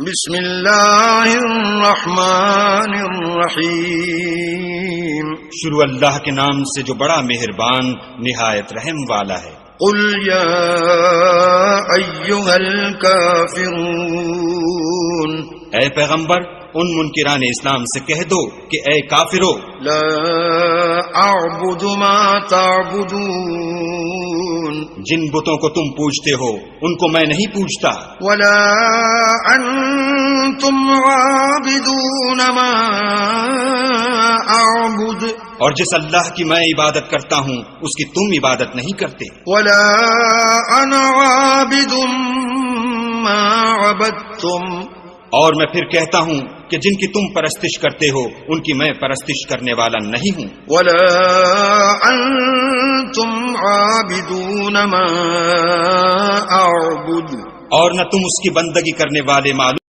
بسم اللہ الرحمن الرحیم شروع اللہ کے نام سے جو بڑا مہربان نہایت رحم والا ہے۔ قل یا ایھا الکافرون، اے پیغمبر ان منکران اسلام سے کہہ دو کہ اے کافرو، لا اعبد ما تعبدون، جن بتوں کو تم پوجتے ہو ان کو میں نہیں پوجتا، ولا انتم عابدون ما اعبد، اور جس اللہ کی میں عبادت کرتا ہوں اس کی تم عبادت نہیں کرتے، ولا انا عابد ما عبدتم، اور میں پھر کہتا ہوں کہ جن کی تم پرستش کرتے ہو ان کی میں پرستش کرنے والا نہیں ہوں، ولا انتم عابدون ما اعبد، اور نہ تم اس کی بندگی کرنے والے معلوم